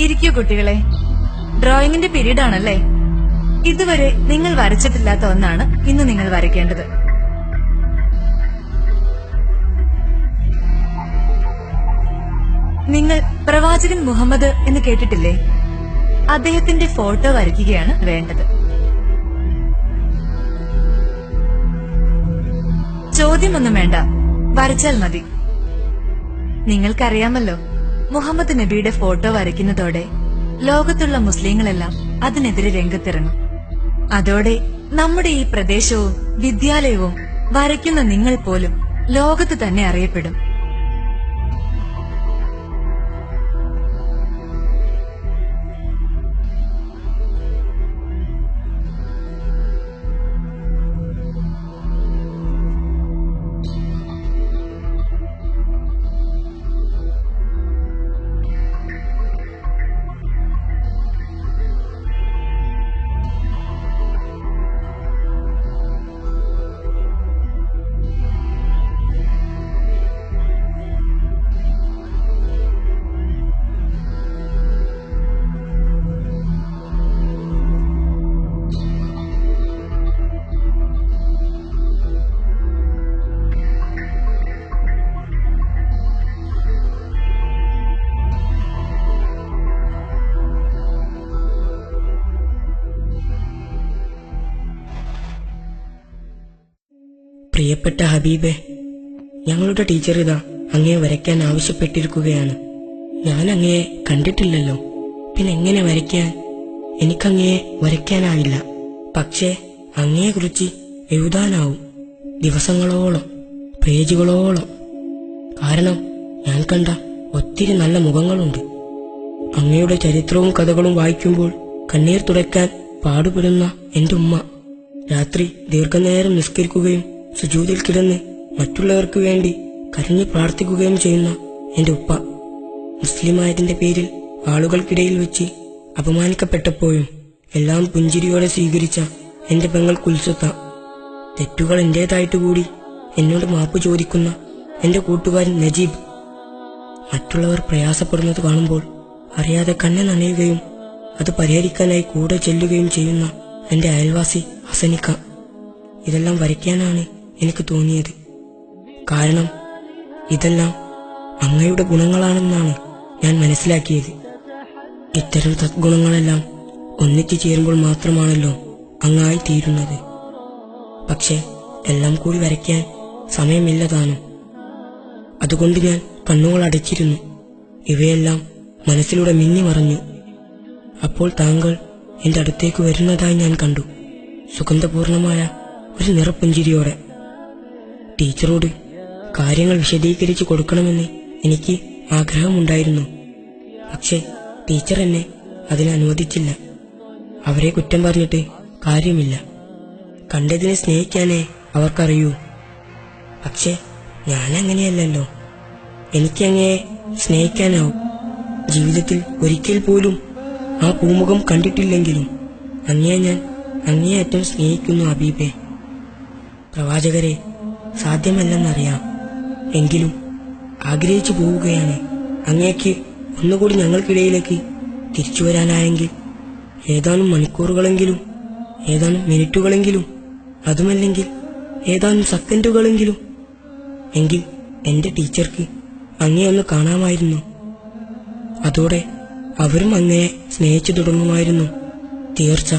ഇരിക്കൂ കുട്ടികളെ. ഡ്രോയിങ്ങിന്റെ പീരീഡ് ആണല്ലേ? ഇതുവരെ നിങ്ങൾ വരച്ചിട്ടില്ലാത്ത ഒന്നാണ് ഇന്ന് നിങ്ങൾ വരയ്ക്കേണ്ടത്. നിങ്ങൾ പ്രവാചകൻ മുഹമ്മദ് എന്ന് കേട്ടിട്ടില്ലേ? അദ്ദേഹത്തിന്റെ ഫോട്ടോ വരയ്ക്കുകയാണ് വേണ്ടത്. ചോദ്യമൊന്നും വേണ്ട, വരച്ചാൽ മതി. നിങ്ങൾക്കറിയാമല്ലോ, മുഹമ്മദ് നബിയുടെ ഫോട്ടോ വരയ്ക്കുന്നതോടെ ലോകത്തുള്ള മുസ്ലിങ്ങളെല്ലാം അതിനെതിരെ രംഗത്തിറങ്ങും. അതോടെ നമ്മുടെ ഈ പ്രദേശവും വിദ്യാലയവും വരയ്ക്കുന്ന നിങ്ങൾ പോലും ലോകത്ത് തന്നെ അറിയപ്പെടും. പ്രിയപ്പെട്ട ഹബീബെ, ഞങ്ങളുടെ ടീച്ചർ ഇതാ അങ്ങയെ വരയ്ക്കാൻ ആവശ്യപ്പെട്ടിരിക്കുകയാണ്. ഞാൻ അങ്ങയെ കണ്ടിട്ടില്ലല്ലോ, പിന്നെ എങ്ങനെ വരയ്ക്കാൻ? എനിക്കങ്ങയെ വരയ്ക്കാനാവില്ല. പക്ഷേ അങ്ങയെക്കുറിച്ച് എഴുതാനാവും, ദിവസങ്ങളോളം, പേജുകളോളം. കാരണം ഞാൻ കണ്ട ഒത്തിരി നല്ല മുഖങ്ങളുണ്ട്. അങ്ങയുടെ ചരിത്രവും കഥകളും വായിക്കുമ്പോൾ കണ്ണീർ തുടയ്ക്കാൻ പാടുപെടുന്ന എന്റെ ഉമ്മ, രാത്രി ദീർഘനേരം നിസ്കരിക്കുകയും സുജൂദിൽ കിടന്ന് മറ്റുള്ളവർക്ക് വേണ്ടി കരഞ്ഞു പ്രാർത്ഥിക്കുകയും ചെയ്യുന്ന എന്റെ ഉപ്പ, മുസ്ലിമായതിന്റെ പേരിൽ ആളുകൾക്കിടയിൽ വെച്ച് അപമാനിക്കപ്പെട്ടപ്പോഴും എല്ലാം പുഞ്ചിരിയോടെ സ്വീകരിച്ച എന്റെ പെങ്ങൾ കുൽസുത്ത, തെറ്റുകൾ എന്റേതായിട്ടുകൂടി എന്നോട് മാപ്പ് ചോദിക്കുന്ന എന്റെ കൂട്ടുകാരൻ നജീബ്, മറ്റുള്ളവർ പ്രയാസപ്പെടുന്നത് കാണുമ്പോൾ അറിയാതെ കണ്ണ് നനയുകയും അത് പരിഹരിക്കാനായി കൂടെ ചെല്ലുകയും ചെയ്യുന്ന എന്റെ അയൽവാസി ഹസനിക്ക. ഇതെല്ലാം വരയ്ക്കാനാണ് എനിക്ക് തോന്നിയത്. കാരണം ഇതെല്ലാം അങ്ങയുടെ ഗുണങ്ങളാണെന്നാണ് ഞാൻ മനസ്സിലാക്കിയത്. ഇത്തരം സദ്ഗുണങ്ങളെല്ലാം ഒന്നിച്ചു ചേരുമ്പോൾ മാത്രമാണല്ലോ അങ്ങായി തീരുന്നത്. പക്ഷെ എല്ലാം കൂടി വരയ്ക്കാൻ സമയമില്ലതാനും. അതുകൊണ്ട് ഞാൻ കണ്ണുകൾ അടച്ചിരുന്നു. ഇവയെല്ലാം മനസ്സിലൂടെ മിന്നി മറഞ്ഞു. അപ്പോൾ താങ്കൾ എന്റെ അടുത്തേക്ക് വരുന്നതായി ഞാൻ കണ്ടു, സുഗന്ധപൂർണമായ ഒരു നിറപ്പുഞ്ചിരിയോടെ. ടീച്ചറോട് കാര്യങ്ങൾ വിശദീകരിച്ചു കൊടുക്കണമെന്ന് എനിക്ക് ആഗ്രഹമുണ്ടായിരുന്നു. പക്ഷെ ടീച്ചർ എന്നെ അതിന് അനുവദിച്ചില്ല. അവരെ കുറ്റം പറഞ്ഞിട്ട് കാര്യമില്ല. കണ്ടതിനെ സ്നേഹിക്കാനേ അവർക്കറിയൂ. പക്ഷെ ഞാനങ്ങനെയല്ലല്ലോ. എനിക്കങ്ങയെ സ്നേഹിക്കാനാവും. ജീവിതത്തിൽ ഒരിക്കൽ പോലും ആ പൂമുഖം കണ്ടിട്ടില്ലെങ്കിലും അങ്ങയെ ഞാൻ അങ്ങേയറ്റം സ്നേഹിക്കുന്നു ഹബീബെ. പ്രവാചകരെ, സാധ്യമല്ലെന്നറിയാം, എങ്കിലും ആഗ്രഹിച്ചു പോവുകയാണ്. അങ്ങേക്ക് ഒന്നുകൂടി ഞങ്ങൾക്കിടയിലേക്ക് തിരിച്ചു വരാനായെങ്കിൽ ഏതാനും മണിക്കൂറുകളെങ്കിലും, ഏതാനും മിനിറ്റുകളെങ്കിലും, അതുമല്ലെങ്കിൽ ഏതാനും സെക്കൻഡുകളെങ്കിലും എങ്കിൽ എന്റെ ടീച്ചർക്ക് അങ്ങയെ കാണാമായിരുന്നു. അതോടെ അവരും അങ്ങയെ സ്നേഹിച്ചു തുടങ്ങുമായിരുന്നു, തീർച്ച.